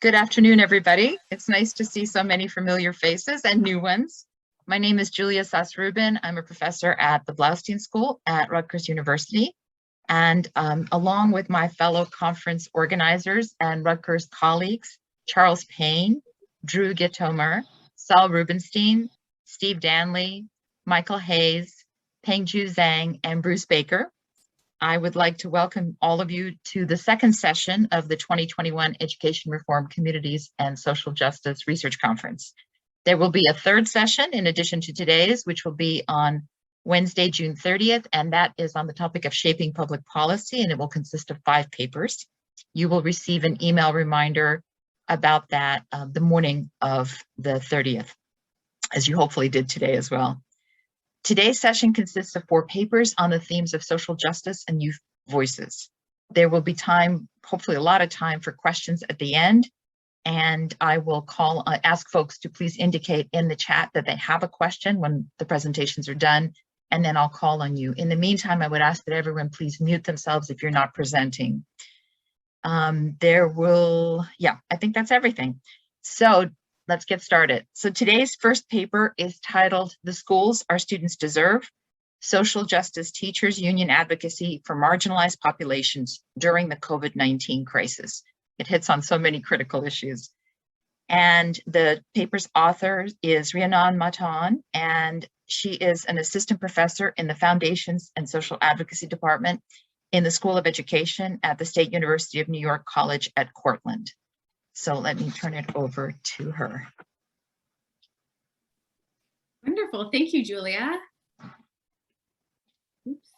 Good afternoon, everybody. It's nice to see so many familiar faces and new ones. My name is Julia Sass-Rubin. I'm a professor at the Blaustein School at Rutgers University. And along with my fellow conference organizers and Rutgers colleagues, Charles Payne, Drew Gitomer, Saul Rubenstein, Steve Danley, Michael Hayes, Pengju Zhang, and Bruce Baker, I would like to welcome all of you to the second session of the 2021 Education Reform Communities and Social Justice Research Conference. There will be a third session in addition to today's, which will be on Wednesday, June 30th, and that is on the topic of shaping public policy, and it will consist of 5 papers. You will receive an email reminder about that the morning of the 30th, as you hopefully did today as well. Today's session consists of 4 papers on the themes of social justice and youth voices. There will be time, hopefully a lot of time, for questions at the end, and I will ask folks to please indicate in the chat that they have a question when the presentations are done, and then I'll call on you. In the meantime, I would ask that everyone please mute themselves if you're not presenting. I think that's everything. So let's get started. So today's first paper is titled "The Schools Our Students Deserve: Social Justice Teachers Union Advocacy for Marginalized Populations During the COVID-19 Crisis." It hits on so many critical issues. And the paper's author is Rhiannon Maton, and she is an assistant professor in the Foundations and Social Advocacy Department in the School of Education at the State University of New York College at Cortland. So let me turn it over to her. Wonderful. Thank you, Julia. Oops.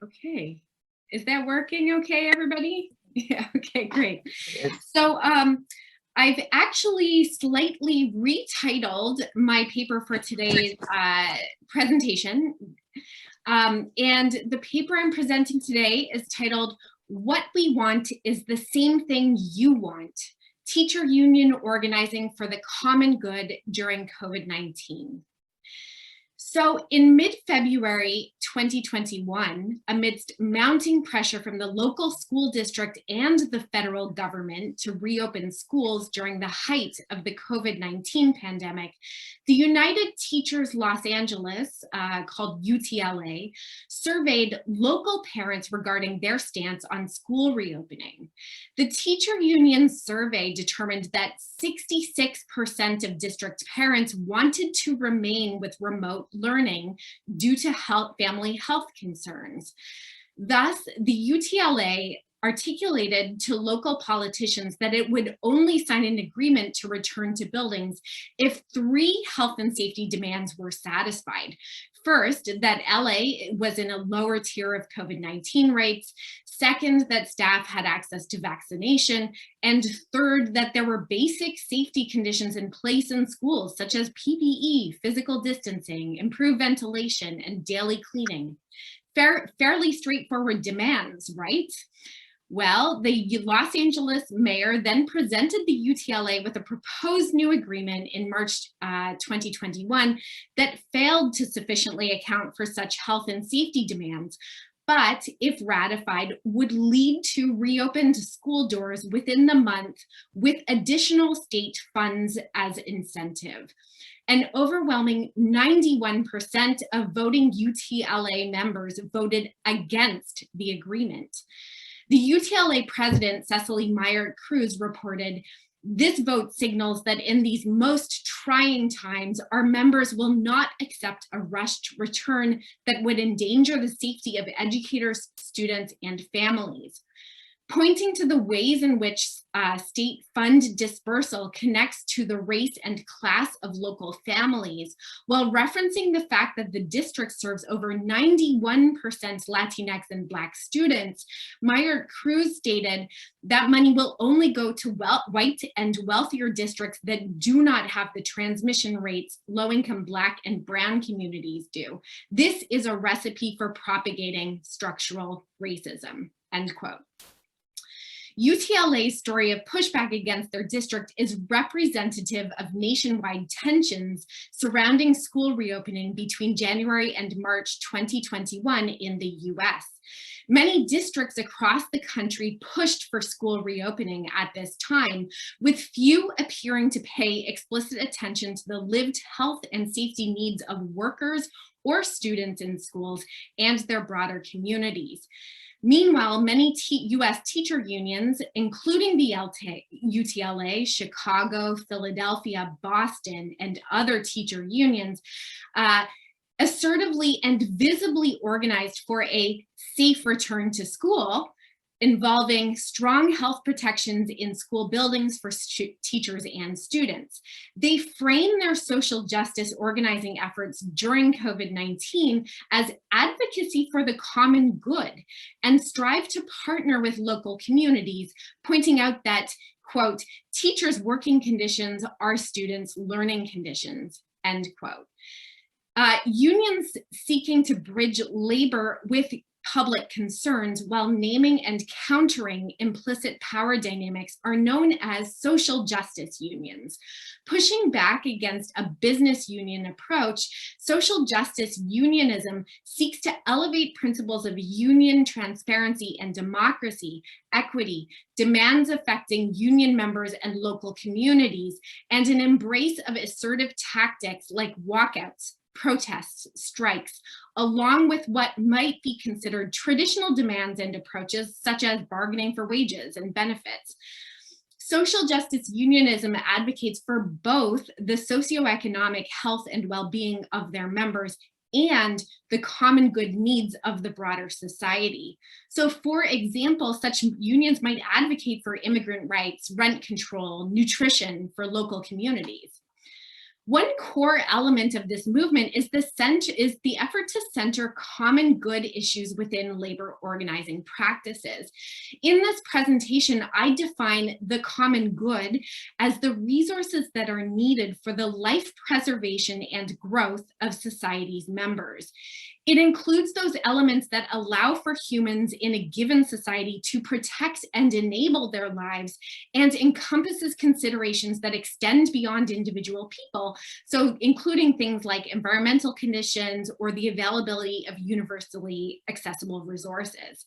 Okay. Is that working okay, everybody? Yeah, okay, great. So I've actually slightly retitled my paper for today's presentation. And the paper I'm presenting today is titled "What We Want is the Same Thing You Want: Teacher Union Organizing for the Common Good During COVID-19." So in mid-February 2021, amidst mounting pressure from the local school district and the federal government to reopen schools during the height of the COVID-19 pandemic, the United Teachers Los Angeles, called UTLA, surveyed local parents regarding their stance on school reopening. The teacher union survey determined that 66% of district parents wanted to remain with remote learning due to family health concerns. Thus, the UTLA articulated to local politicians that it would only sign an agreement to return to buildings if 3 health and safety demands were satisfied. First, that LA was in a lower tier of COVID-19 rates. Second, that staff had access to vaccination. And third, that there were basic safety conditions in place in schools, such as PPE, physical distancing, improved ventilation, and daily cleaning. Fairly straightforward demands, right? Well, the Los Angeles mayor then presented the UTLA with a proposed new agreement in March 2021 that failed to sufficiently account for such health and safety demands, but if ratified, would lead to reopened school doors within the month with additional state funds as incentive. An overwhelming 91% of voting UTLA members voted against the agreement. The UTLA president, Cecily Myart-Cruz, reported, "This vote signals that in these most trying times, our members will not accept a rushed return that would endanger the safety of educators, students, and families." Pointing to the ways in which state fund dispersal connects to the race and class of local families, while referencing the fact that the district serves over 91% Latinx and Black students, Myart-Cruz stated that money will only go to white and wealthier districts that do not have the transmission rates low-income Black and brown communities do. This is a recipe for propagating structural racism, end quote. UTLA's story of pushback against their district is representative of nationwide tensions surrounding school reopening between January and March 2021 in the US. Many districts across the country pushed for school reopening at this time, with few appearing to pay explicit attention to the lived health and safety needs of workers or students in schools and their broader communities. Meanwhile, many US teacher unions, including the UTLA, Chicago, Philadelphia, Boston, and other teacher unions, assertively and visibly organized for a safe return to school, involving strong health protections in school buildings for teachers and students. They frame their social justice organizing efforts during COVID-19 as advocacy for the common good and strive to partner with local communities, pointing out that, quote, teachers' working conditions are students' learning conditions, end quote. Unions seeking to bridge labor with public concerns while naming and countering implicit power dynamics are known as social justice unions. Pushing back against a business union approach, social justice unionism seeks to elevate principles of union transparency and democracy, equity, demands affecting union members and local communities, and an embrace of assertive tactics like walkouts, protests, strikes, along with what might be considered traditional demands and approaches, such as bargaining for wages and benefits. Social justice unionism advocates for both the socioeconomic health and well-being of their members and the common good needs of the broader society. So for example, such unions might advocate for immigrant rights, rent control, nutrition for local communities. One core element of this movement is the effort to center common good issues within labor organizing practices. In this presentation, I define the common good as the resources that are needed for the life preservation and growth of society's members. It includes those elements that allow for humans in a given society to protect and enable their lives, and encompasses considerations that extend beyond individual people, so including things like environmental conditions or the availability of universally accessible resources.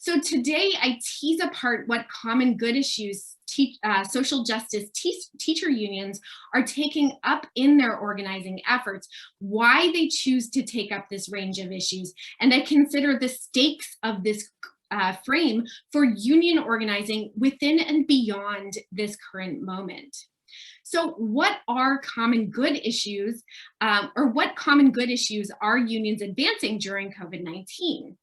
So today I tease apart what common good issues social justice teacher unions are taking up in their organizing efforts, why they choose to take up this range of issues, and I consider the stakes of this frame for union organizing within and beyond this current moment. So what are common good issues, or what common good issues are unions advancing during COVID-19?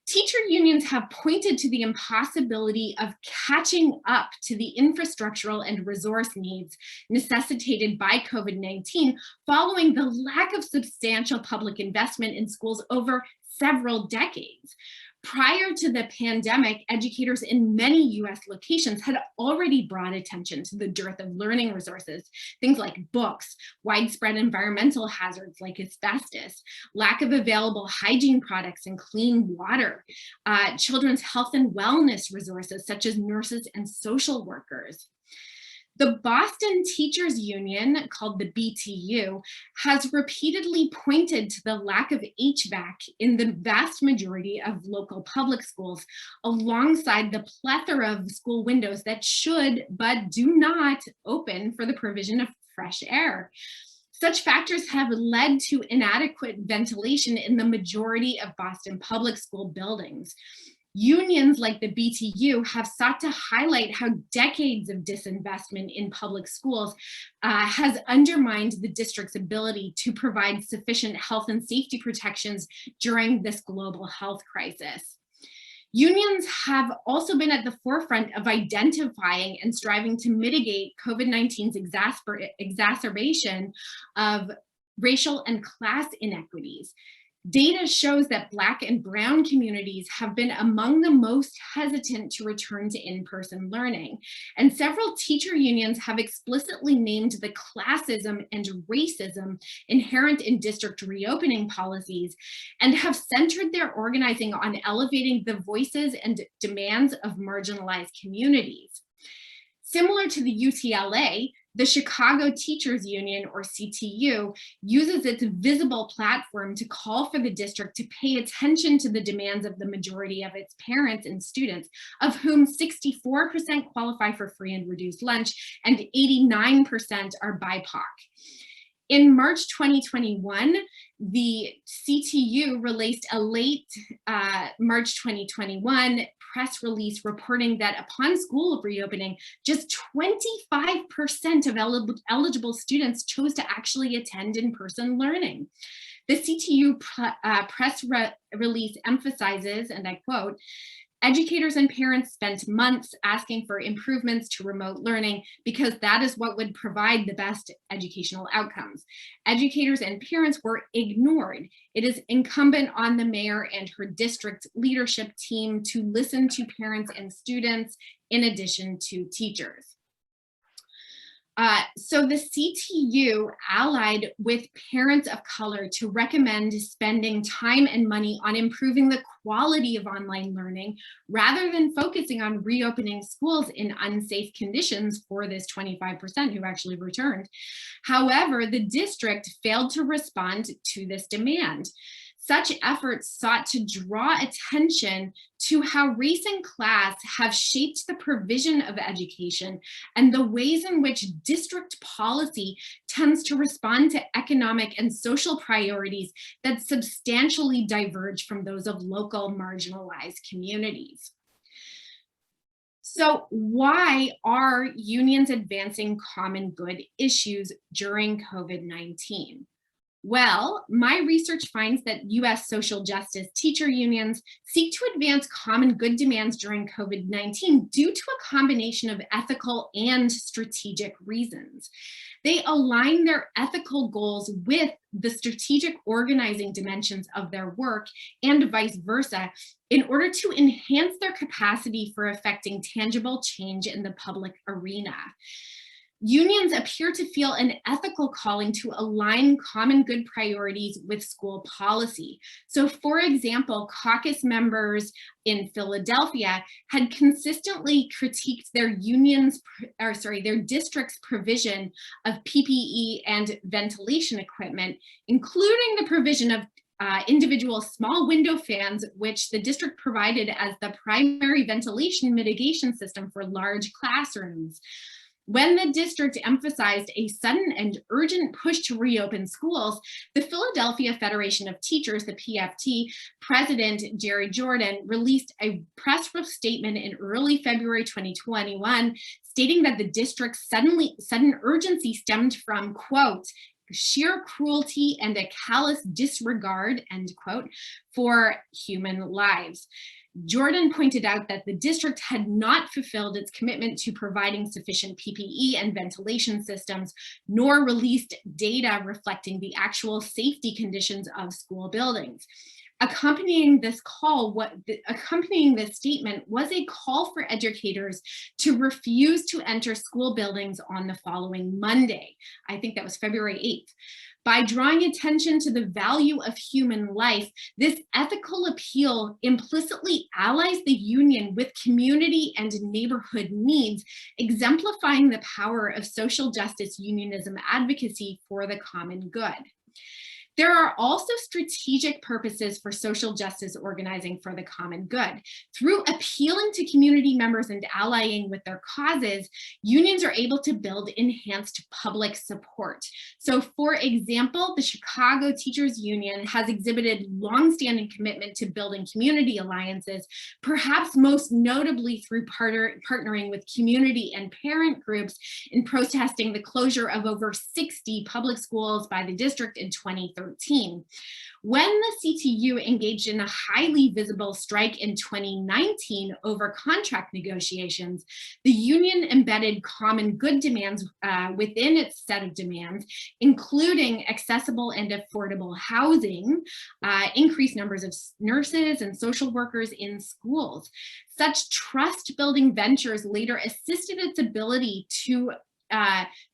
Teacher unions have pointed to the impossibility of catching up to the infrastructural and resource needs necessitated by COVID-19 following the lack of substantial public investment in schools over several decades. Prior to the pandemic, educators in many US locations had already brought attention to the dearth of learning resources, things like books, widespread environmental hazards like asbestos, lack of available hygiene products and clean water, children's health and wellness resources such as nurses and social workers. The Boston Teachers Union, called the BTU, has repeatedly pointed to the lack of HVAC in the vast majority of local public schools, alongside the plethora of school windows that should but do not open for the provision of fresh air. Such factors have led to inadequate ventilation in the majority of Boston public school buildings. Unions like the BTU have sought to highlight how decades of disinvestment in public schools has undermined the district's ability to provide sufficient health and safety protections during this global health crisis. Unions have also been at the forefront of identifying and striving to mitigate COVID-19's exacerbation of racial and class inequities. Data shows that Black and Brown communities have been among the most hesitant to return to in-person learning. And several teacher unions have explicitly named the classism and racism inherent in district reopening policies and have centered their organizing on elevating the voices and demands of marginalized communities. Similar to the UCLA, the Chicago Teachers Union, or CTU, uses its visible platform to call for the district to pay attention to the demands of the majority of its parents and students, of whom 64% qualify for free and reduced lunch and 89% are BIPOC. In March 2021, the CTU released a late March 2021 press release reporting that upon school reopening, just 25% of eligible students chose to actually attend in-person learning. The CTU press release emphasizes, and I quote, "Educators and parents spent months asking for improvements to remote learning because that is what would provide the best educational outcomes. Educators and parents were ignored. It is incumbent on the mayor and her district leadership team to listen to parents and students in addition to teachers." So the CTU allied with parents of color to recommend spending time and money on improving the quality of online learning rather than focusing on reopening schools in unsafe conditions for this 25% who actually returned. However, the district failed to respond to this demand. Such efforts sought to draw attention to how race and class have shaped the provision of education and the ways in which district policy tends to respond to economic and social priorities that substantially diverge from those of local marginalized communities. So why are unions advancing common good issues during COVID-19? Well, my research finds that US social justice teacher unions seek to advance common good demands during COVID-19 due to a combination of ethical and strategic reasons. They align their ethical goals with the strategic organizing dimensions of their work and vice versa in order to enhance their capacity for effecting tangible change in the public arena. Unions appear to feel an ethical calling to align common good priorities with school policy. So for example, caucus members in Philadelphia had consistently critiqued their district's provision of PPE and ventilation equipment, including the provision of individual small window fans, which the district provided as the primary ventilation mitigation system for large classrooms. When the district emphasized a sudden and urgent push to reopen schools, the Philadelphia Federation of Teachers, the PFT, President Jerry Jordan released a press statement in early February 2021, stating that the district's sudden urgency stemmed from, quote, "sheer cruelty and a callous disregard," end quote, "for human lives." Jordan pointed out that the district had not fulfilled its commitment to providing sufficient PPE and ventilation systems, nor released data reflecting the actual safety conditions of school buildings. Accompanying this statement was a call for educators to refuse to enter school buildings on the following Monday. I think that was February 8th. By drawing attention to the value of human life, this ethical appeal implicitly allies the union with community and neighborhood needs, exemplifying the power of social justice unionism advocacy for the common good. There are also strategic purposes for social justice organizing for the common good. Through appealing to community members and allying with their causes, unions are able to build enhanced public support. So for example, the Chicago Teachers Union has exhibited longstanding commitment to building community alliances, perhaps most notably through partnering with community and parent groups in protesting the closure of over 60 public schools by the district in 2013. 2013. When the CTU engaged in a highly visible strike in 2019 over contract negotiations, the union embedded common good demands within its set of demands, including accessible and affordable housing, increased numbers of nurses and social workers in schools. Such trust-building ventures later assisted its ability to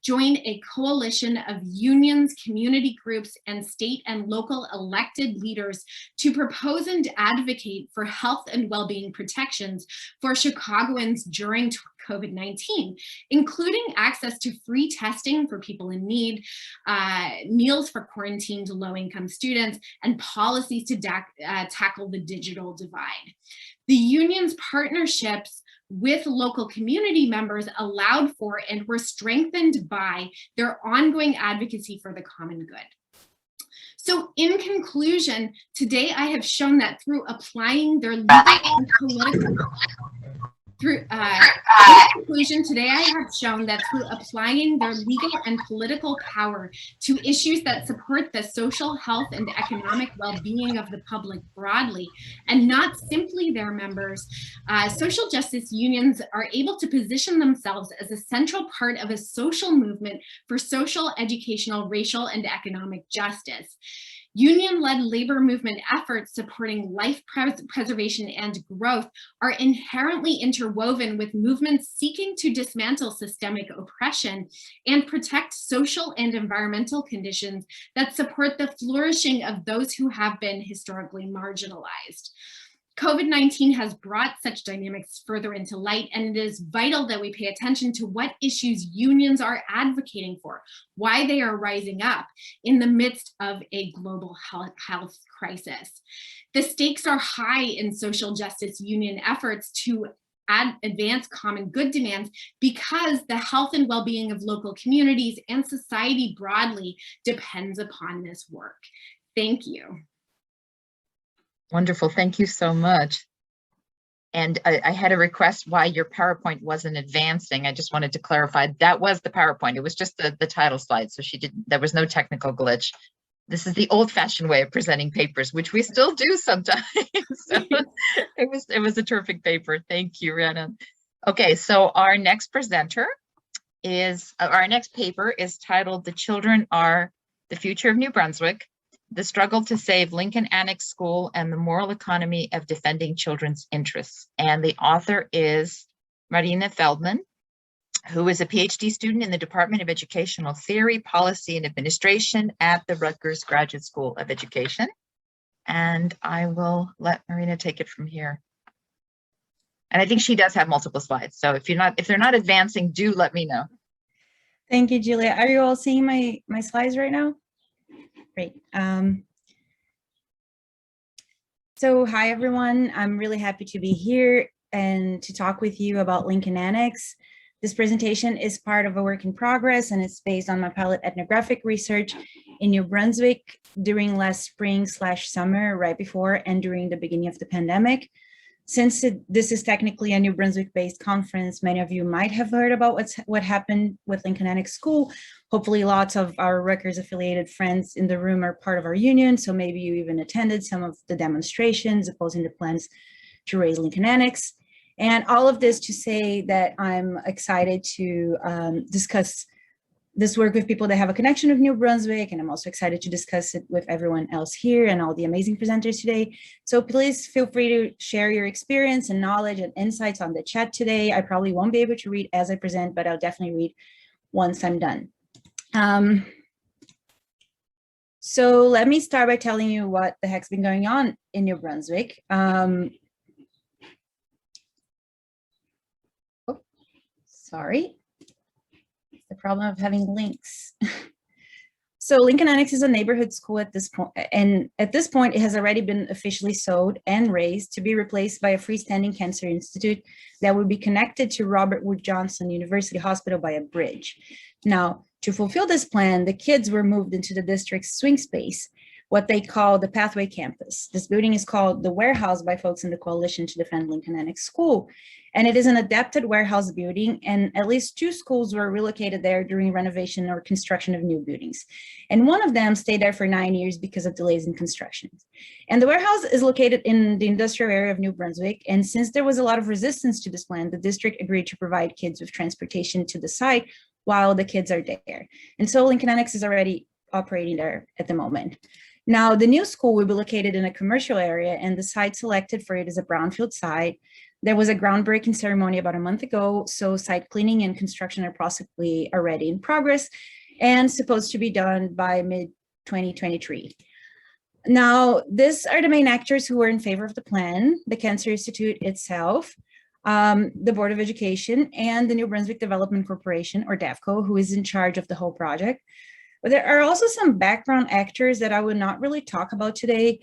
join a coalition of unions, community groups, and state and local elected leaders to propose and advocate for health and well-being protections for Chicagoans during COVID-19, including access to free testing for people in need, meals for quarantined low-income students, and policies to tackle the digital divide. The union's partnerships with local community members allowed for and were strengthened by their ongoing advocacy for the common good. So in conclusion, today I have shown that through applying their legal and political today I have shown that through applying their legal and political power to issues that support the social, health, and economic well-being of the public broadly, and not simply their members, social justice unions are able to position themselves as a central part of a social movement for social, educational, racial, and economic justice. Union-led labor movement efforts supporting life preservation and growth are inherently interwoven with movements seeking to dismantle systemic oppression and protect social and environmental conditions that support the flourishing of those who have been historically marginalized. COVID-19 has brought such dynamics further into light, and it is vital that we pay attention to what issues unions are advocating for, why they are rising up in the midst of a global health crisis. The stakes are high in social justice union efforts to advance common good demands because the health and well-being of local communities and society broadly depends upon this work. Thank you. Wonderful, thank you so much. And I had a request why your PowerPoint wasn't advancing. I just wanted to clarify that was the PowerPoint. It was just the title slide. So there was no technical glitch. This is the old-fashioned way of presenting papers, which we still do sometimes. So it was a terrific paper. Thank you, Rhiannon. Okay, so our next presenter is, our next paper is titled "The Children Are the Future of New Brunswick: The Struggle to Save Lincoln Annex School and the Moral Economy of Defending Children's Interests." And the author is Marina Feldman, who is a PhD student in the Department of Educational Theory, Policy, and Administration at the Rutgers Graduate School of Education. And I will let Marina take it from here. And I think she does have multiple slides. So if they're not advancing, do let me know. Thank you, Julia. Are you all seeing my slides right now? Great. So hi, everyone. I'm really happy to be here and to talk with you about Lincoln Annex. This presentation is part of a work in progress, and it's based on my pilot ethnographic research in New Brunswick during last spring/summer, right before and during the beginning of the pandemic. Since this is technically a New Brunswick-based conference, many of you might have heard about what happened with Lincoln Annex School. Hopefully lots of our Rutgers-affiliated friends in the room are part of our union, so maybe you even attended some of the demonstrations opposing the plans to raise Lincoln Annex. And all of this to say that I'm excited to discuss this work with people that have a connection with New Brunswick, and I'm also excited to discuss it with everyone else here and all the amazing presenters today. So please feel free to share your experience and knowledge and insights on the chat today. I probably won't be able to read as I present, but I'll definitely read once I'm done. So let me start by telling you what the heck's been going on in New Brunswick. Sorry. The problem of having links. So Lincoln Annex is a neighborhood school at this point, and at this point it has already been officially sold and raised to be replaced by a freestanding cancer institute that would be connected to Robert Wood Johnson University Hospital by a bridge. Now, to fulfill this plan, the kids were moved into the district's swing space, what they call the Pathway Campus. This building is called the Warehouse by folks in the Coalition to Defend Lincoln Annex School. And it is an adapted warehouse building, and at least 2 schools were relocated there during renovation or construction of new buildings. And one of them stayed there for 9 years because of delays in construction. And the warehouse is located in the industrial area of New Brunswick. And since there was a lot of resistance to this plan, the district agreed to provide kids with transportation to the site while the kids are there. And so Lincoln Annex is already operating there at the moment. Now, the new school will be located in a commercial area, and the site selected for it is a brownfield site. There was a groundbreaking ceremony about a month ago, so site cleaning and construction are possibly already in progress and supposed to be done by mid-2023. Now, these are the main actors who were in favor of the plan: the Cancer Institute itself, the Board of Education, and the New Brunswick Development Corporation, or DEVCO, who is in charge of the whole project. But there are also some background actors that I will not really talk about today.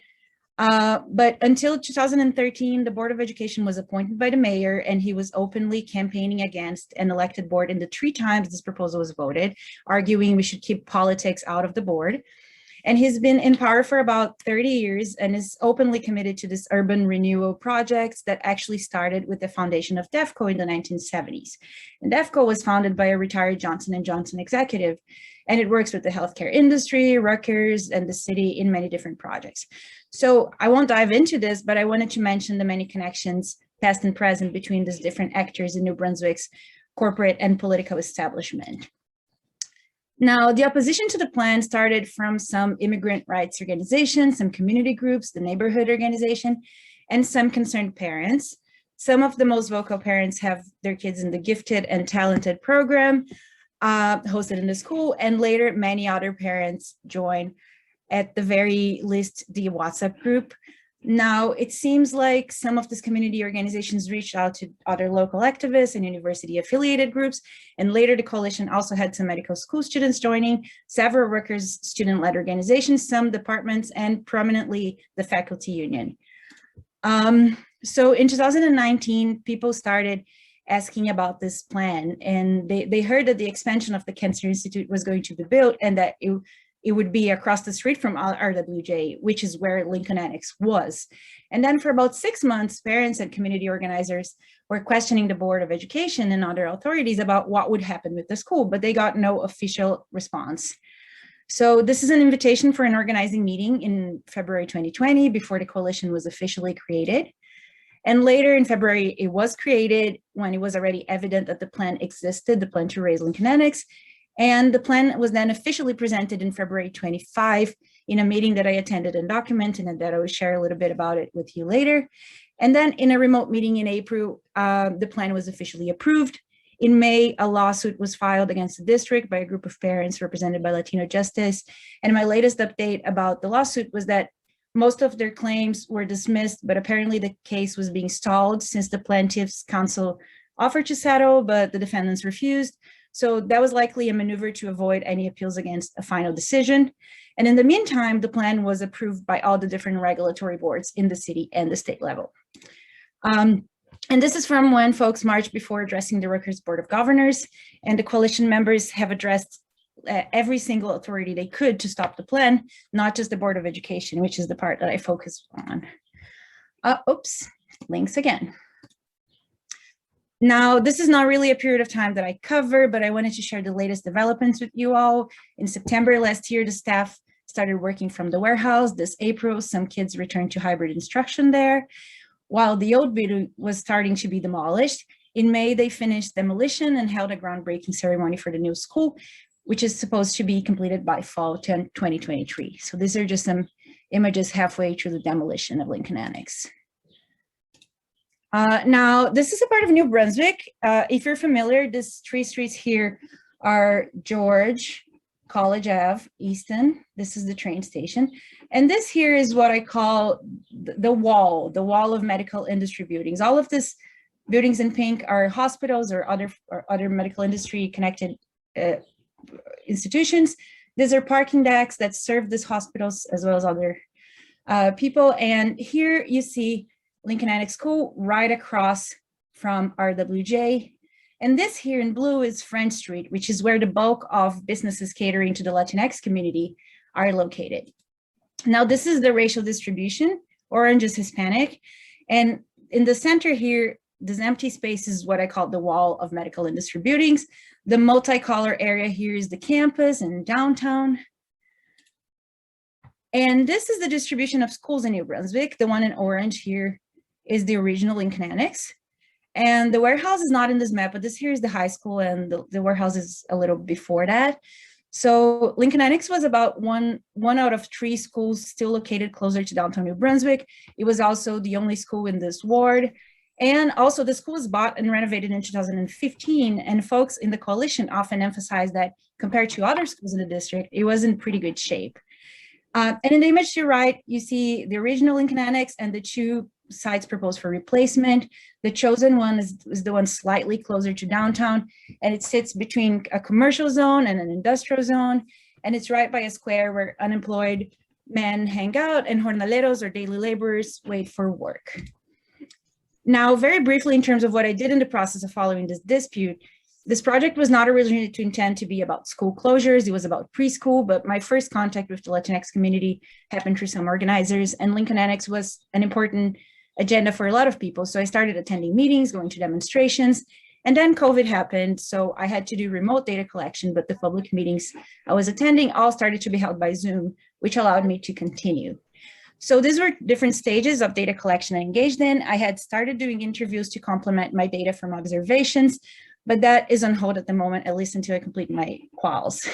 But until 2013, the Board of Education was appointed by the mayor, and he was openly campaigning against an elected board in the 3 times this proposal was voted, arguing we should keep politics out of the board. And he's been in power for about 30 years and is openly committed to this urban renewal projects that actually started with the foundation of DEVCO in the 1970s. And DEVCO was founded by a retired Johnson & Johnson executive, and it works with the healthcare industry, Rutgers, and the city in many different projects. So I won't dive into this, but I wanted to mention the many connections, past and present, between these different actors in New Brunswick's corporate and political establishment. Now, the opposition to the plan started from some immigrant rights organizations, some community groups, the neighborhood organization, and some concerned parents. Some of the most vocal parents have their kids in the Gifted and Talented program hosted in the school, and later many other parents join, at the very least, the WhatsApp group. Now, it seems like some of these community organizations reached out to other local activists and university-affiliated groups, and later the coalition also had some medical school students joining, several Rutgers student-led organizations, some departments, and prominently the faculty union. So in 2019, people started asking about this plan, and they heard that the expansion of the Cancer Institute was going to be built, and that it would be across the street from RWJ, which is where Lincoln Annex was. And then for about 6 months, parents and community organizers were questioning the Board of Education and other authorities about what would happen with the school, but they got no official response. So this is an invitation for an organizing meeting in February 2020, before the coalition was officially created. And later in February, it was created when it was already evident that the plan existed, the plan to raise Lincoln Annex. And the plan was then officially presented in February 25 in a meeting that I attended and documented, and that I will share a little bit about it with you later. And then in a remote meeting in April, the plan was officially approved. In May, a lawsuit was filed against the district by a group of parents represented by Latino Justice. And my latest update about the lawsuit was that most of their claims were dismissed, but apparently the case was being stalled since the plaintiff's counsel offered to settle, but the defendants refused. So that was likely a maneuver to avoid any appeals against a final decision. And in the meantime, the plan was approved by all the different regulatory boards in the city and the state level. And this is from when folks marched before addressing the Rutgers Board of Governors, and the coalition members have addressed every single authority they could to stop the plan, not just the Board of Education, which is the part that I focus on. Oops, links again. Now, this is not really a period of time that I cover, but I wanted to share the latest developments with you all. In September last year, the staff started working from the warehouse. This April, some kids returned to hybrid instruction there, while the old building was starting to be demolished. In May, they finished demolition and held a groundbreaking ceremony for the new school, which is supposed to be completed by fall 2023. So these are just some images halfway through the demolition of Lincoln Annex. Now, this is a part of New Brunswick. If you're familiar, these 3 streets here are George, College Ave, Easton. This is the train station. And this here is what I call the wall of medical industry buildings. All of these buildings in pink are hospitals or other medical industry connected institutions. These are parking decks that serve these hospitals as well as other people. And here you see Lincoln Annex School right across from RWJ. And this here in blue is French Street, which is where the bulk of businesses catering to the Latinx community are located. Now, this is the racial distribution. Orange is Hispanic. And in the center here, this empty space is what I call the wall of medical industry buildings. The multicolor area here is the campus and downtown. And this is the distribution of schools in New Brunswick. The one in orange here is the original Lincoln Annex. And the warehouse is not in this map, but this here is the high school, and the warehouse is a little before that. So Lincoln Annex was about one out of 3 schools still located closer to downtown New Brunswick. It was also the only school in this ward. And also the school was bought and renovated in 2015. And folks in the coalition often emphasize that compared to other schools in the district, it was in pretty good shape. And in the image to your right, you see the original Lincoln Annex and the 2 sites proposed for replacement. The chosen one is the one slightly closer to downtown, and it sits between a commercial zone and an industrial zone, and it's right by a square where unemployed men hang out and jornaleros, or daily laborers, wait for work. Now, very briefly, in terms of what I did in the process of following this dispute, this project was not originally to intend to be about school closures. It was about preschool, but my first contact with the Latinx community happened through some organizers, and Lincoln Annex was an important agenda for a lot of people. So I started attending meetings, going to demonstrations, and then COVID happened. So I had to do remote data collection, but the public meetings I was attending all started to be held by Zoom, which allowed me to continue. So these were different stages of data collection I engaged in. I had started doing interviews to complement my data from observations, but that is on hold at the moment, at least until I complete my quals.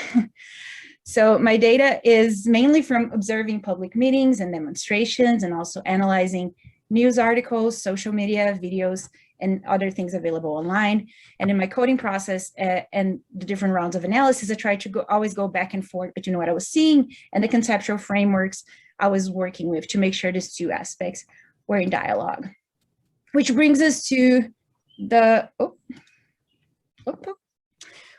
So my data is mainly from observing public meetings and demonstrations, and also analyzing news articles, social media, videos, and other things available online. And in my coding process and the different rounds of analysis, I tried to always go back and forth between what I was seeing and the conceptual frameworks I was working with to make sure these 2 aspects were in dialogue. Which brings us to the,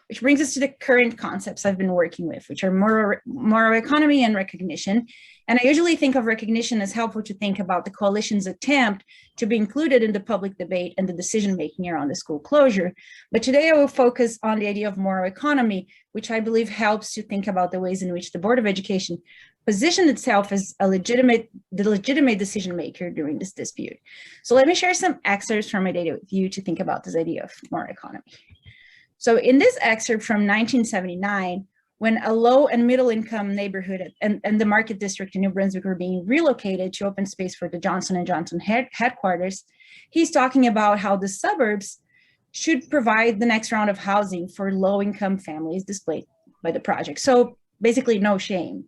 which brings us to the current concepts I've been working with, which are moral economy and recognition. And I usually think of recognition as helpful to think about the coalition's attempt to be included in the public debate and the decision-making around the school closure. But today I will focus on the idea of moral economy, which I believe helps to think about the ways in which the Board of Education positioned itself as the legitimate decision maker during this dispute. So let me share some excerpts from my data with you to think about this idea of moral economy. So in this excerpt from 1979, when a low and middle income neighborhood and the Market District in New Brunswick were being relocated to open space for the Johnson & Johnson headquarters, he's talking about how the suburbs should provide the next round of housing for low income families displaced by the project. So basically no shame.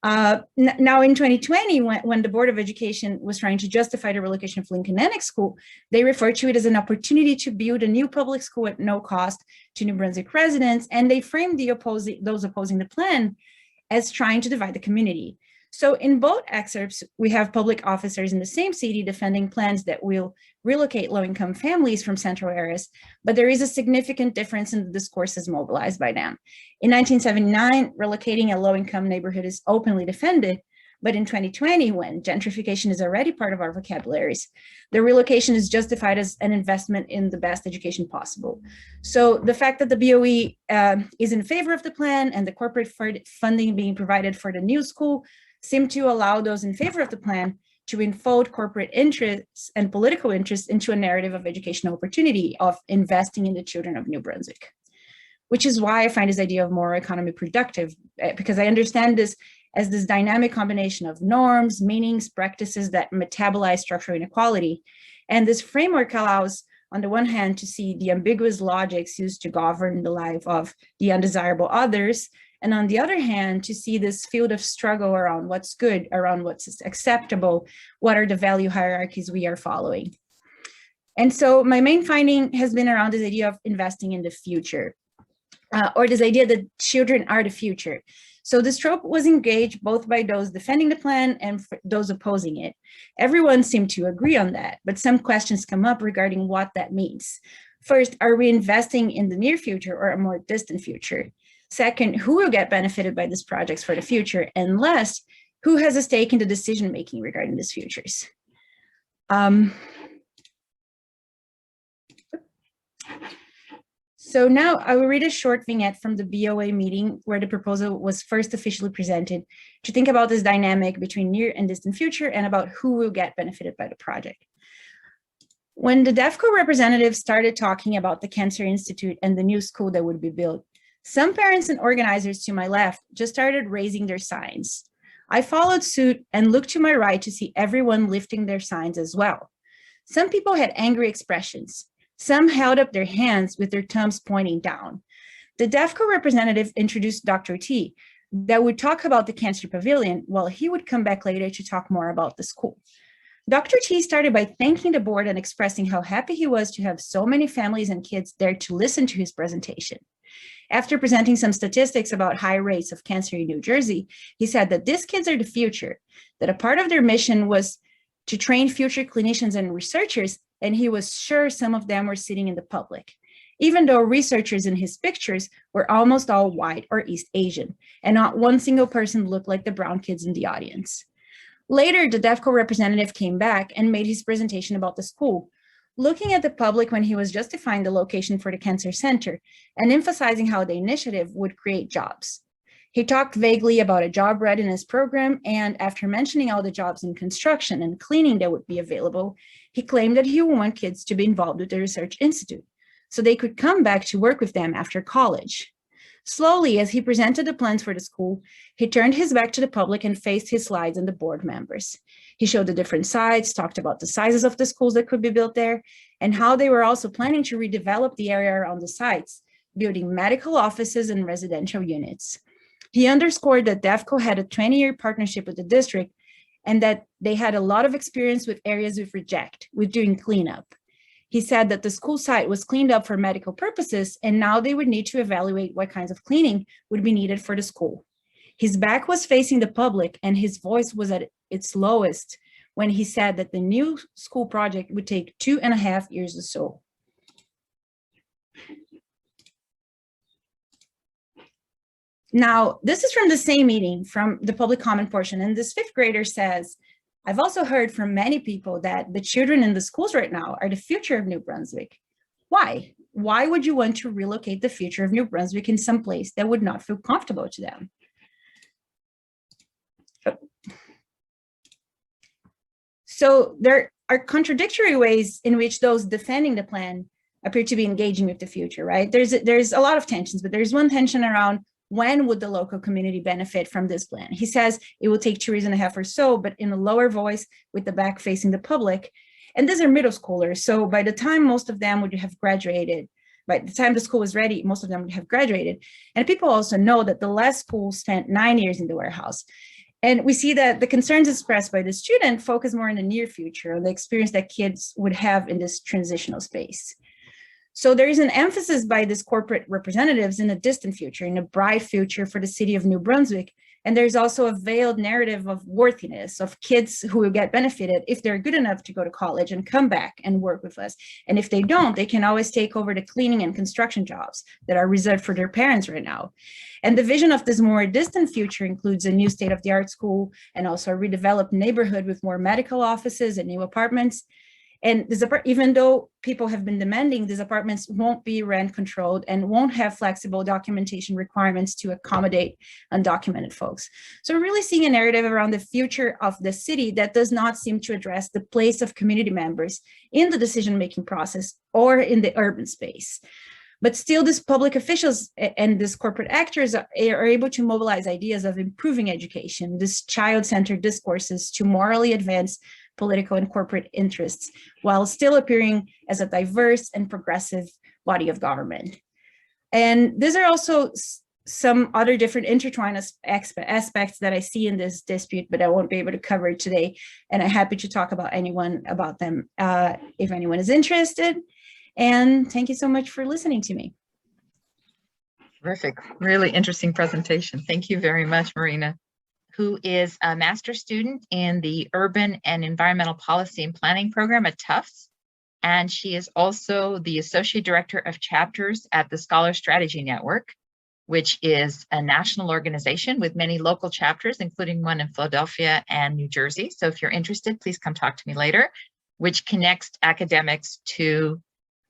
Now in 2020, when the Board of Education was trying to justify the relocation of Lincoln Annex School, they referred to it as an opportunity to build a new public school at no cost to New Brunswick residents, and they framed those opposing the plan as trying to divide the community. So in both excerpts, we have public officers in the same city defending plans that will relocate low-income families from central areas, but there is a significant difference in the discourses mobilized by them. In 1979, relocating a low-income neighborhood is openly defended, but in 2020, when gentrification is already part of our vocabularies, the relocation is justified as an investment in the best education possible. So the fact that the BOE is in favor of the plan and the corporate funding being provided for the new school seem to allow those in favor of the plan to enfold corporate interests and political interests into a narrative of educational opportunity, of investing in the children of New Brunswick. Which is why I find this idea of moral economy productive, because I understand this as this dynamic combination of norms, meanings, practices that metabolize structural inequality. And this framework allows, on the one hand, to see the ambiguous logics used to govern the life of the undesirable others, and on the other hand, to see this field of struggle around what's good, around what's acceptable, what are the value hierarchies we are following. And so my main finding has been around this idea of investing in the future, or this idea that children are the future. So this trope was engaged both by those defending the plan and those opposing it. Everyone seemed to agree on that, but some questions come up regarding what that means. First, are we investing in the near future or a more distant future? Second, who will get benefited by these projects for the future? And last, who has a stake in the decision-making regarding these futures? So now I will read a short vignette from the BOA meeting where the proposal was first officially presented to think about this dynamic between near and distant future and about who will get benefited by the project. When the DEFCO representatives started talking about the Cancer Institute and the new school that would be built, some parents and organizers to my left just started raising their signs. I followed suit and looked to my right to see everyone lifting their signs as well. Some people had angry expressions. Some held up their hands with their thumbs pointing down. The DEFCO representative introduced Dr. T that would talk about the Cancer Pavilion while he would come back later to talk more about the school. Dr. T started by thanking the board and expressing how happy he was to have so many families and kids there to listen to his presentation. After presenting some statistics about high rates of cancer in New Jersey, he said that these kids are the future, that a part of their mission was to train future clinicians and researchers, and he was sure some of them were sitting in the public, even though researchers in his pictures were almost all white or East Asian, and not one single person looked like the brown kids in the audience. Later, the DEFCO representative came back and made his presentation about the school, looking at the public when he was justifying the location for the Cancer Center and emphasizing how the initiative would create jobs. He talked vaguely about a job readiness program, and after mentioning all the jobs in construction and cleaning that would be available, he claimed that he would want kids to be involved with the Research Institute so they could come back to work with them after college. Slowly, as he presented the plans for the school, he turned his back to the public and faced his slides and the board members. He showed the different sites, talked about the sizes of the schools that could be built there, and how they were also planning to redevelop the area around the sites, building medical offices and residential units. He underscored that DEFCO had a 20-year partnership with the district and that they had a lot of experience with areas with reject, with doing cleanup. He said that the school site was cleaned up for medical purposes, and now they would need to evaluate what kinds of cleaning would be needed for the school. His back was facing the public, and his voice was at its lowest when he said that the new school project would take 2.5 years or so. Now, this is from the same meeting, from the public comment portion, and this fifth grader says, I've also heard from many people that the children in the schools right now are the future of New Brunswick. Why? Why would you want to relocate the future of New Brunswick in some place that would not feel comfortable to them? So there are contradictory ways in which those defending the plan appear to be engaging with the future, right? There's a lot of tensions, but there's one tension around when would the local community benefit from this plan? He says it will take 2.5 years or so, but in a lower voice with the back facing the public. And these are middle schoolers. So by the time most of them would have graduated, by the time the school was ready, most of them would have graduated. And people also know that the last school spent 9 years in the warehouse. And we see that the concerns expressed by the student focus more in the near future, on the experience that kids would have in this transitional space. So there is an emphasis by these corporate representatives in a distant future, in a bright future for the city of New Brunswick. And there's also a veiled narrative of worthiness, of kids who will get benefited if they're good enough to go to college and come back and work with us. And if they don't, they can always take over the cleaning and construction jobs that are reserved for their parents right now. And the vision of this more distant future includes a new state-of-the-art school and also a redeveloped neighborhood with more medical offices and new apartments. And this, even though people have been demanding, these apartments won't be rent controlled and won't have flexible documentation requirements to accommodate undocumented folks. So we're really seeing a narrative around the future of the city that does not seem to address the place of community members in the decision-making process or in the urban space. But still, these public officials and these corporate actors are able to mobilize ideas of improving education, this child-centered discourses to morally advance political and corporate interests, while still appearing as a diverse and progressive body of government. And these are also some other different intertwined aspects that I see in this dispute, but I won't be able to cover it today. And I'm happy to talk about them if anyone is interested. And thank you so much for listening to me. Terrific, really interesting presentation. Thank you very much, Marina, who is a master's student in the Urban and Environmental Policy and Planning program at Tufts. And she is also the Associate Director of Chapters at the Scholar Strategy Network, which is a national organization with many local chapters, including one in Philadelphia and New Jersey. So if you're interested, please come talk to me later, which connects academics to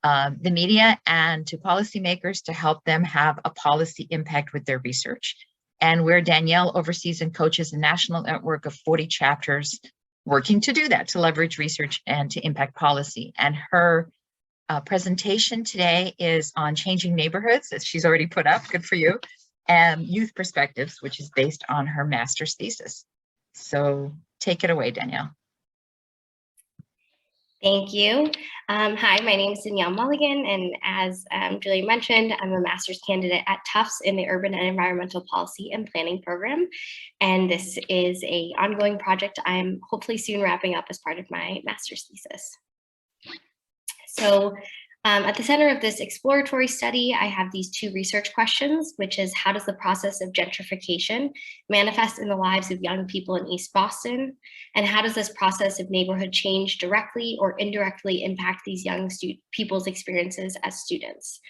the media and to policymakers to help them have a policy impact with their research. And where Danielle oversees and coaches a national network of 40 chapters working to do that, to leverage research and to impact policy. And her presentation today is on changing neighborhoods, that she's already put up, good for you, and youth perspectives, which is based on her master's thesis. So take it away, Danielle. Thank you. Hi, my name is Danielle Mulligan, and as Julie mentioned, I'm a master's candidate at Tufts in the Urban and Environmental Policy and Planning program. And this is an ongoing project I'm hopefully soon wrapping up as part of my master's thesis. So at the center of this exploratory study, I have these two research questions, which is how does the process of gentrification manifest in the lives of young people in East Boston? And how does this process of neighborhood change directly or indirectly impact these young people's experiences as students?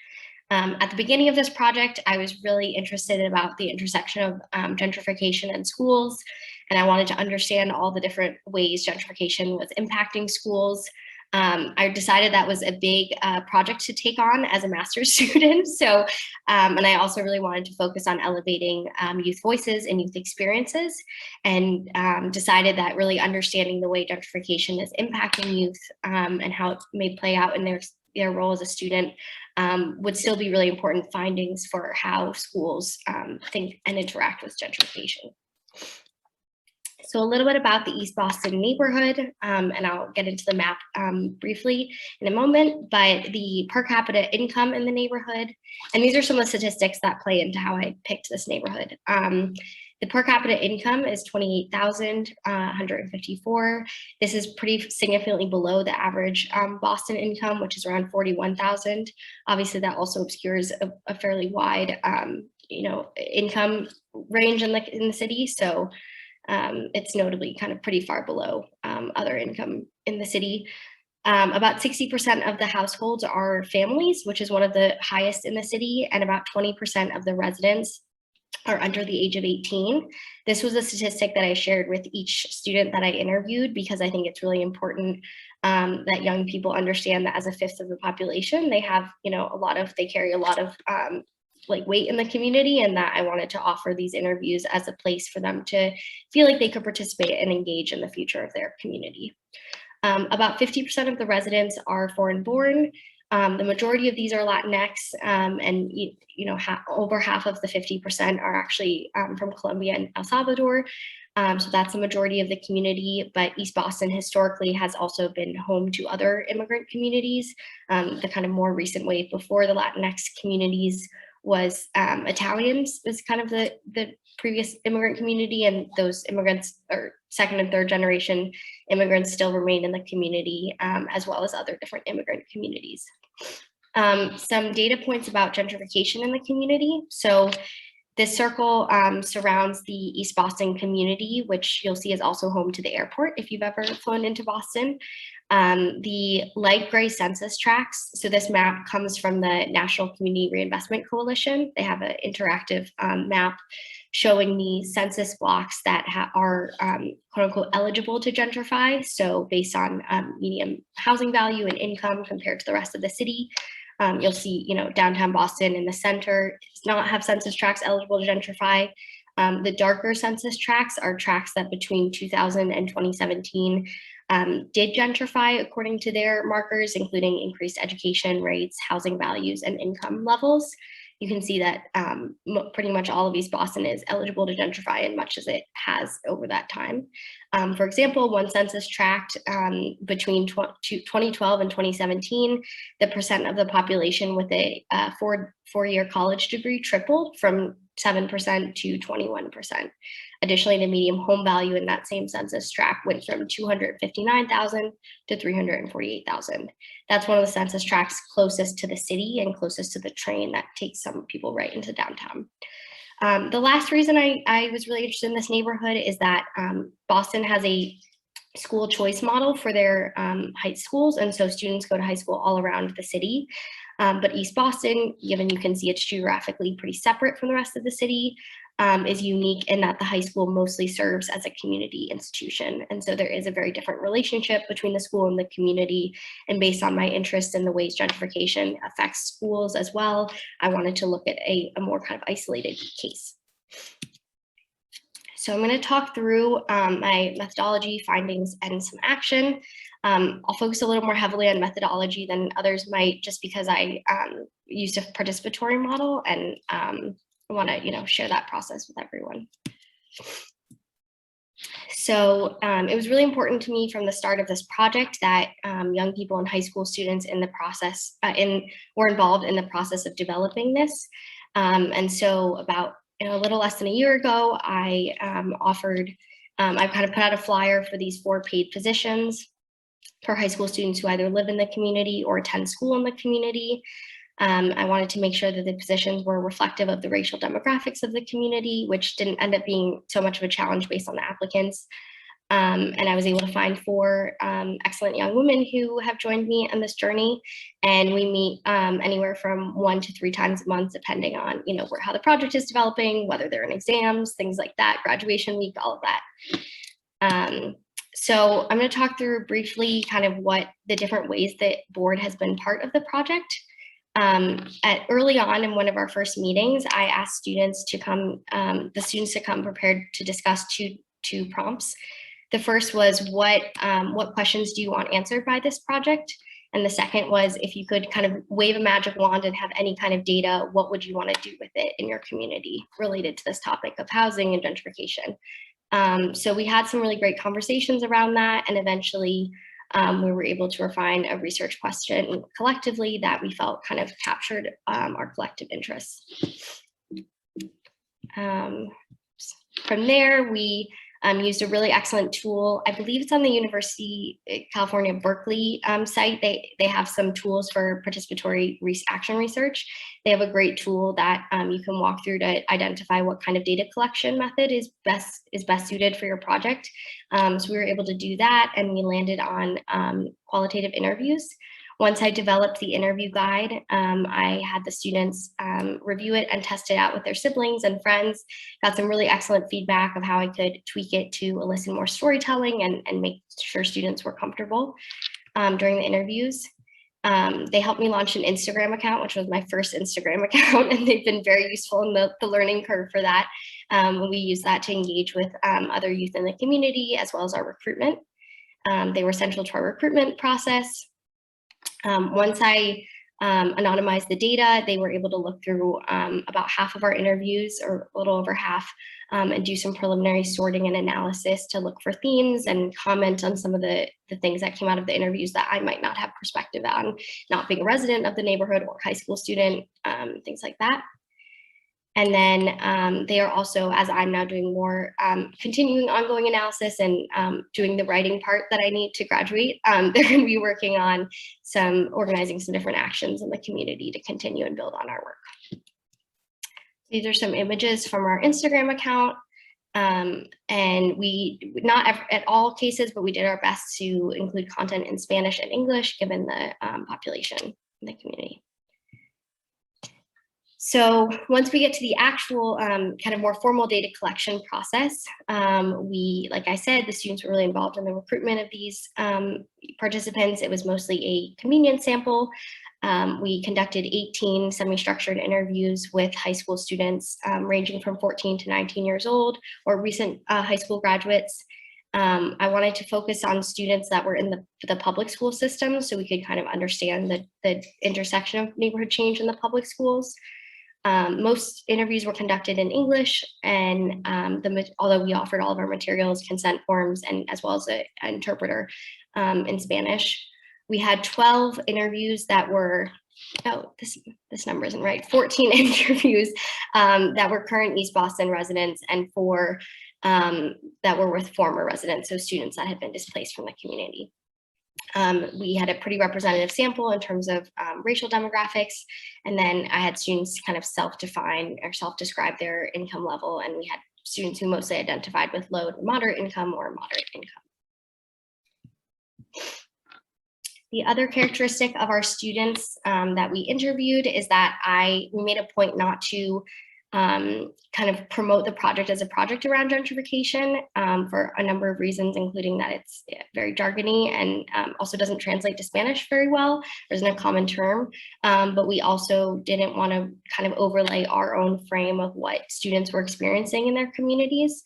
At the beginning of this project, I was really interested about the intersection of gentrification and schools, and I wanted to understand all the different ways gentrification was impacting schools. I decided that was a big project to take on as a master's student. So, and I also really wanted to focus on elevating youth voices and youth experiences, and decided that really understanding the way gentrification is impacting youth and how it may play out in their role as a student would still be really important findings for how schools think and interact with gentrification. So a little bit about the East Boston neighborhood, and I'll get into the map briefly in a moment, but the per capita income in the neighborhood, and these are some of the statistics that play into how I picked this neighborhood. The per capita income is $28,154. This is pretty significantly below the average Boston income, which is around $41,000. Obviously, that also obscures a fairly wide, income range in the city. So it's notably kind of pretty far below other income in the city. About 60% of the households are families, which is one of the highest in the city, and about 20% of the residents are under the age of 18. This was a statistic that I shared with each student that I interviewed because I think it's really important that young people understand that as a fifth of the population, they have, they carry a lot of weight in the community, and that I wanted to offer these interviews as a place for them to feel like they could participate and engage in the future of their community. About 50% of the residents are foreign born. The majority of these are Latinx, and over half of the 50% are actually from Colombia and El Salvador. So that's the majority of the community, but East Boston historically has also been home to other immigrant communities. The kind of more recent wave before the Latinx communities was Italians, was kind of the previous immigrant community, and those immigrants, or second and third generation immigrants, still remain in the community, as well as other different immigrant communities. Some data points about gentrification in the community. So this circle surrounds the East Boston community, which you'll see is also home to the airport if you've ever flown into Boston. The light gray census tracts. So this map comes from the National Community Reinvestment Coalition. They have an interactive map showing the census blocks that are quote unquote eligible to gentrify. So based on median housing value and income compared to the rest of the city. You'll see, downtown Boston in the center does not have census tracts eligible to gentrify. The darker census tracts are tracts that between 2000 and 2017 did gentrify according to their markers, including increased education rates, housing values, and income levels. You can see that pretty much all of East Boston is eligible to gentrify, and much as it has over that time. For example, one census tract between 2012 and 2017, the percent of the population with a four-year college degree tripled from 7% to 21%. Additionally, the median home value in that same census tract went from $259,000 to $348,000. That's one of the census tracts closest to the city and closest to the train that takes some people right into downtown. The last reason I was really interested in this neighborhood is that Boston has a school choice model for their high schools, and so students go to high school all around the city. But East Boston, given you can see it's geographically pretty separate from the rest of the city, is unique in that the high school mostly serves as a community institution. And so there is a very different relationship between the school and the community. And based on my interest in the ways gentrification affects schools as well, I wanted to look at a more kind of isolated case. So I'm going to talk through my methodology, findings, and some action. I'll focus a little more heavily on methodology than others might, just because I used a participatory model, and I want to, share that process with everyone. So it was really important to me from the start of this project that young people and high school students in the process were involved in the process of developing this. And so about a little less than a year ago, I I kind of put out a flyer for these 4 paid positions for high school students who either live in the community or attend school in the community. I wanted to make sure that the positions were reflective of the racial demographics of the community, which didn't end up being so much of a challenge based on the applicants. And I was able to find 4 excellent young women who have joined me on this journey. And we meet anywhere from 1 to 3 times a month, depending on, how the project is developing, whether they're in exams, things like that, graduation week, all of that. So I'm going to talk through briefly kind of what the different ways that board has been part of the project. Early on in one of our first meetings, I asked students to come, prepared to discuss two prompts. The first was what questions do you want answered by this project? And the second was, if you could kind of wave a magic wand and have any kind of data, what would you want to do with it in your community related to this topic of housing and gentrification? So we had some really great conversations around that, and eventually we were able to refine a research question collectively that we felt kind of captured our collective interests. From there, we used a really excellent tool. I believe it's on the University of California, Berkeley site. They have some tools for participatory action research. They have a great tool that you can walk through to identify what kind of data collection method is best suited for your project. So we were able to do that, and we landed on qualitative interviews. Once I developed the interview guide, I had the students review it and test it out with their siblings and friends. Got some really excellent feedback of how I could tweak it to elicit more storytelling and make sure students were comfortable during the interviews. They helped me launch an Instagram account, which was my first Instagram account, and they've been very useful in the learning curve for that. We use that to engage with other youth in the community, as well as our recruitment. They were central to our recruitment process. Once I anonymized the data, they were able to look through about half of our interviews, or a little over half, and do some preliminary sorting and analysis to look for themes and comment on some of the things that came out of the interviews that I might not have perspective on, not being a resident of the neighborhood or high school student, things like that. And then they are also, as I'm now doing more continuing ongoing analysis and doing the writing part that I need to graduate, they're going to be working on organizing some different actions in the community to continue and build on our work. These are some images from our Instagram account. And we, not at all cases, but we did our best to include content in Spanish and English, given the population in the community. So once we get to the actual kind of more formal data collection process, like I said, the students were really involved in the recruitment of these participants. It was mostly a convenience sample. We conducted 18 semi-structured interviews with high school students ranging from 14 to 19 years old, or recent high school graduates. I wanted to focus on students that were in the public school system, so we could kind of understand the intersection of neighborhood change in the public schools. Most interviews were conducted in English, and although we offered all of our materials, consent forms, and as well as an interpreter in Spanish. We had 12 interviews that were, this number isn't right, 14 interviews that were current East Boston residents, and 4 that were with former residents, so students that had been displaced from the community. We had a pretty representative sample in terms of racial demographics, and then I had students kind of self-define or self-describe their income level, and we had students who mostly identified with low to moderate income or moderate income. The other characteristic of our students that we interviewed is that we made a point not to kind of promote the project as a project around gentrification for a number of reasons, including that it's very jargony and also doesn't translate to Spanish very well. There isn't a common term, but we also didn't want to kind of overlay our own frame of what students were experiencing in their communities.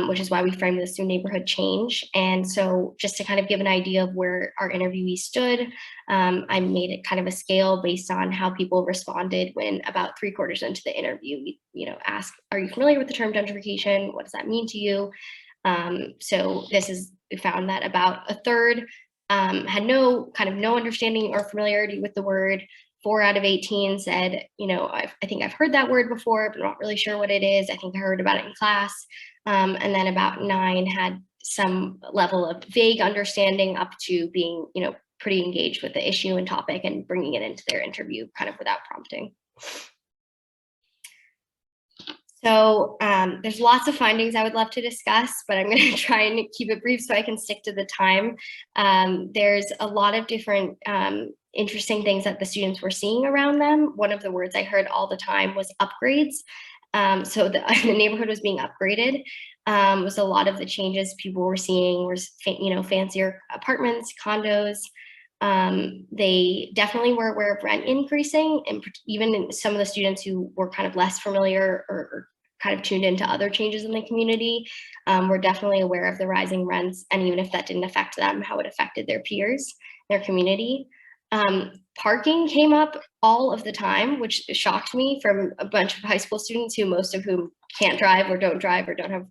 Which is why we framed this new neighborhood change. And so just to kind of give an idea of where our interviewees stood, I made it kind of a scale based on how people responded when about 3/4 into the interview, we asked, are you familiar with the term gentrification? What does that mean to you? So we found that about a third had no understanding or familiarity with the word. 4 out of 18 said, I think I've heard that word before, but I'm not really sure what it is. I think I heard about it in class. And then about 9 had some level of vague understanding up to being, pretty engaged with the issue and topic and bringing it into their interview kind of without prompting. So there's lots of findings I would love to discuss, but I'm going to try and keep it brief so I can stick to the time. There's a lot of different interesting things that the students were seeing around them. One of the words I heard all the time was upgrades. So the neighborhood was being upgraded. Was a lot of the changes people were seeing was, fancier apartments, condos. They definitely were aware of rent increasing, and even in some of the students who were kind of less familiar or kind of tuned into other changes in the community were definitely aware of the rising rents, and even if that didn't affect them, how it affected their peers, their community. Parking came up all of the time, which shocked me from a bunch of high school students most of whom can't drive or don't have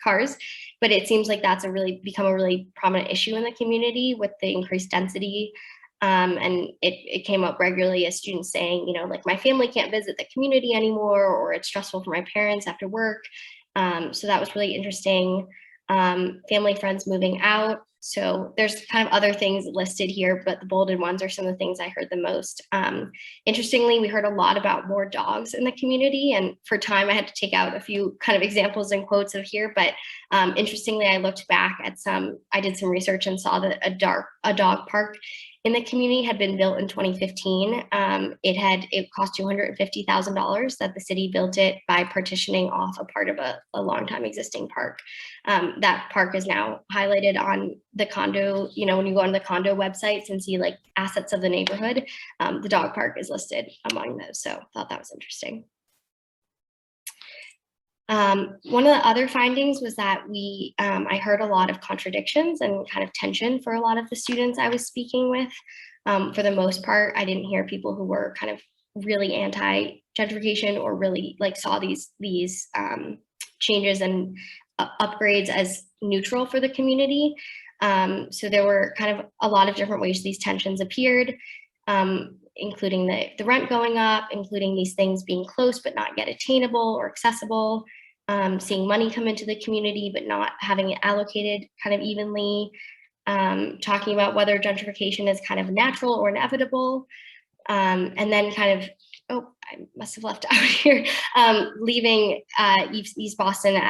cars. But it seems like that's become a really prominent issue in the community with the increased density. And it came up regularly as students saying, like my family can't visit the community anymore, or it's stressful for my parents after work. So that was really interesting. Family, friends moving out. So there's kind of other things listed here, but the bolded ones are some of the things I heard the most. Interestingly, we heard a lot about more dogs in the community, and for time I had to take out a few kind of examples and quotes of here, but interestingly, I looked back at I did some research and saw that a dog park in the community had been built in 2015. It cost $250,000 that the city built it by partitioning off a part of a longtime existing park. That park is now highlighted on the condo, when you go on the condo websites and see like assets of the neighborhood, the dog park is listed among those. So I thought that was interesting. One of the other findings was that I heard a lot of contradictions and kind of tension for a lot of the students I was speaking with. For the most part, I didn't hear people who were kind of really anti-gentrification or really like saw these changes and upgrades as neutral for the community. So there were kind of a lot of different ways these tensions appeared, including the rent going up, including these things being close but not yet attainable or accessible, seeing money come into the community but not having it allocated kind of evenly, talking about whether gentrification is kind of natural or inevitable, and then kind of, I must have left out here, leaving East Boston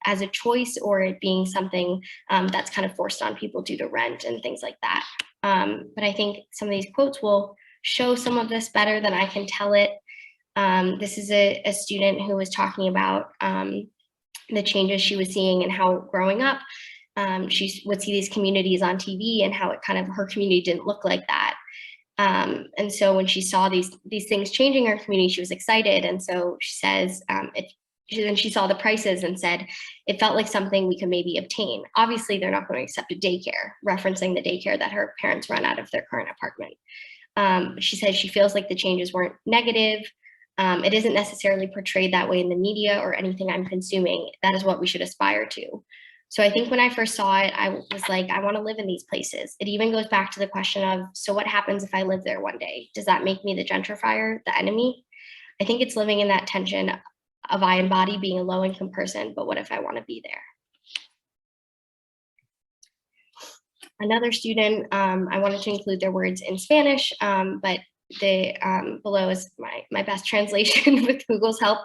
as a choice, or it being something that's kind of forced on people due to rent and things like that. But I think some of these quotes will show some of this better than I can tell it. This is a student who was talking about the changes she was seeing and how growing up, she would see these communities on TV and how her community didn't look like that. And so when she saw these things changing in her community, she was excited. And so she says, then she saw the prices and said, it felt like something we could maybe obtain. Obviously, they're not going to accept a daycare, referencing the daycare that her parents run out of their current apartment. She said she feels like the changes weren't negative. It isn't necessarily portrayed that way in the media or anything I'm consuming. That is what we should aspire to. So I think when I first saw it, I was like, I want to live in these places. It even goes back to the question of, so what happens if I live there one day? Does that make me the gentrifier, the enemy? I think it's living in that tension of I embody being a low-income person, but what if I want to be there? Another student, I wanted to include their words in Spanish, but below is my best translation with Google's help,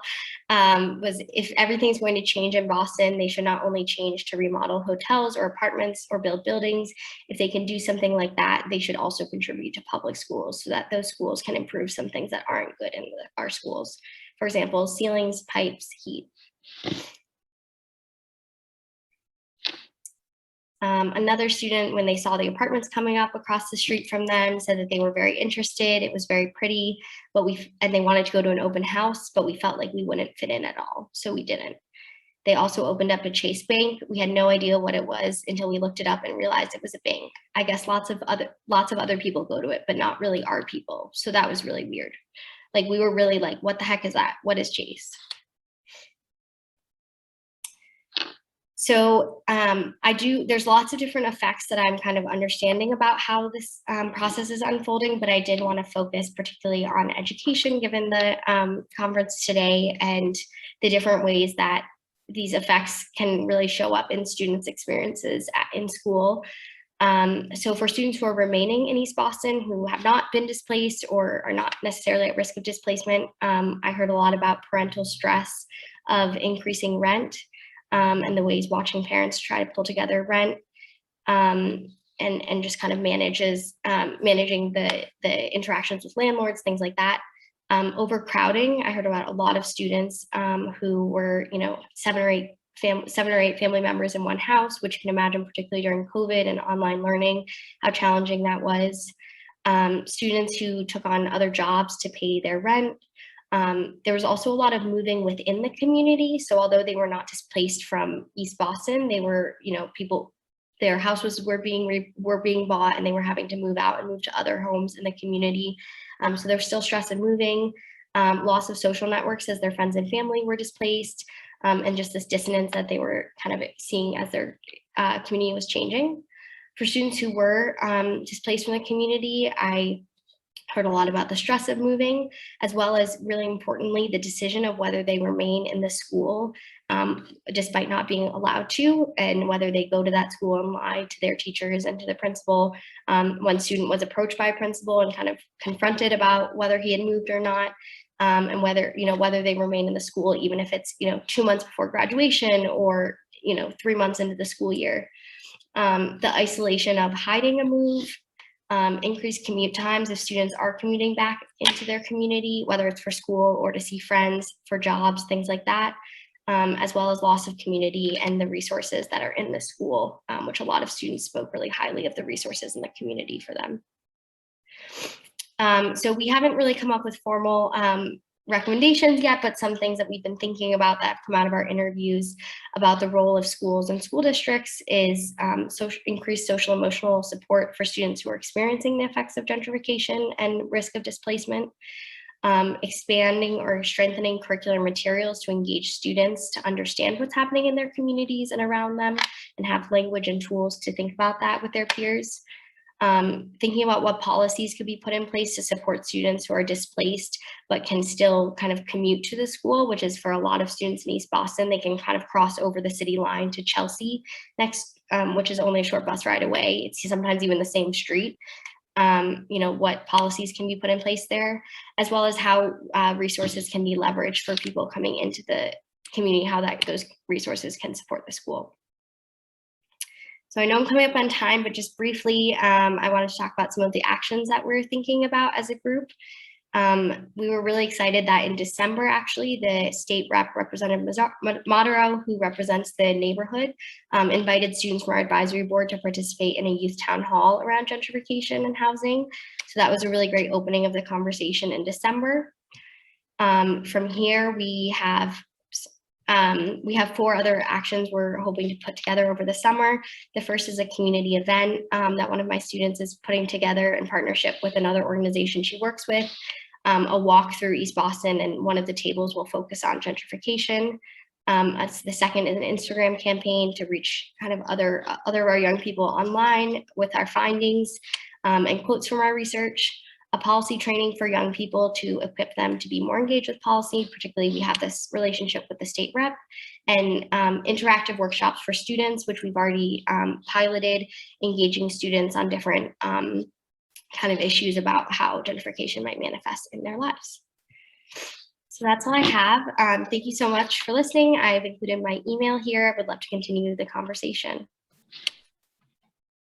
was if everything's going to change in Boston, they should not only change to remodel hotels or apartments or build buildings. If they can do something like that, they should also contribute to public schools so that those schools can improve some things that aren't good in our schools. for example, ceilings, pipes, heat. Another student, when they saw the apartments coming up across the street from them, said that they were very interested. It was very pretty, and they wanted to go to an open house, but we felt like we wouldn't fit in at all, so we didn't. They also opened up a Chase Bank. We had no idea what it was until we looked it up and realized it was a bank. I guess lots of other people go to it, but not really our people. So that was really weird. Like, we were really like, what the heck is that? What is Chase? So there's lots of different effects that I'm kind of understanding about how this process is unfolding, but I did want to focus particularly on education, given the conference today and the different ways that these effects can really show up in students' experiences in school. So for students who are remaining in East Boston, who have not been displaced or are not necessarily at risk of displacement, I heard a lot about parental stress of increasing rent. And the ways watching parents try to pull together rent and just kind of managing the interactions with landlords, things like that. Overcrowding, I heard about a lot of students who were, 7 or 8 family members in one house, which you can imagine, particularly during COVID and online learning, how challenging that was. Students who took on other jobs to pay their rent. There was also a lot of moving within the community. So although they were not displaced from East Boston, they were, their houses were being bought and they were having to move out and move to other homes in the community. So there's still stress of moving, loss of social networks as their friends and family were displaced, and just this dissonance that they were kind of seeing as their community was changing. For students who were displaced from the community, I heard a lot about the stress of moving, as well as, really importantly, the decision of whether they remain in the school despite not being allowed to, and whether they go to that school and lie to their teachers and to the principal. One student was approached by a principal and kind of confronted about whether he had moved or not, and whether they remain in the school, even if it's 2 months before graduation or 3 months into the school year. The isolation of hiding a move. Increased commute times if students are commuting back into their community, whether it's for school or to see friends, for jobs, things like that, as well as loss of community and the resources that are in the school, which a lot of students spoke really highly of the resources in the community for them. So we haven't really come up with formal recommendations yet, but some things that we've been thinking about that have come out of our interviews about the role of schools and school districts is increased social emotional support for students who are experiencing the effects of gentrification and risk of displacement, expanding or strengthening curricular materials to engage students to understand what's happening in their communities and around them, and have language and tools to think about that with their peers. Thinking about what policies could be put in place to support students who are displaced but can still kind of commute to the school, which is for a lot of students in East Boston, they can kind of cross over the city line to Chelsea next, which is only a short bus ride away. It's sometimes even the same street. What policies can be put in place there, as well as how resources can be leveraged for people coming into the community, how those resources can support the school. So I know I'm coming up on time, but just briefly, I wanted to talk about some of the actions that we're thinking about as a group. We were really excited that in December, actually, the state rep, Representative Modero, who represents the neighborhood, invited students from our advisory board to participate in a youth town hall around gentrification and housing. So that was a really great opening of the conversation in December. From here, we have 4 other actions we're hoping to put together over the summer. The first is a community event that one of my students is putting together in partnership with another organization she works with, a walk through East Boston, and one of the tables will focus on gentrification. The second is an Instagram campaign to reach kind of other of our young people online with our findings and quotes from our research. A policy training for young people to equip them to be more engaged with policy. Particularly, we have this relationship with the state rep, and interactive workshops for students, which we've already piloted, engaging students on different kind of issues about how gentrification might manifest in their lives. So that's all I have. Thank you so much for listening. I've included my email here. I would love to continue the conversation.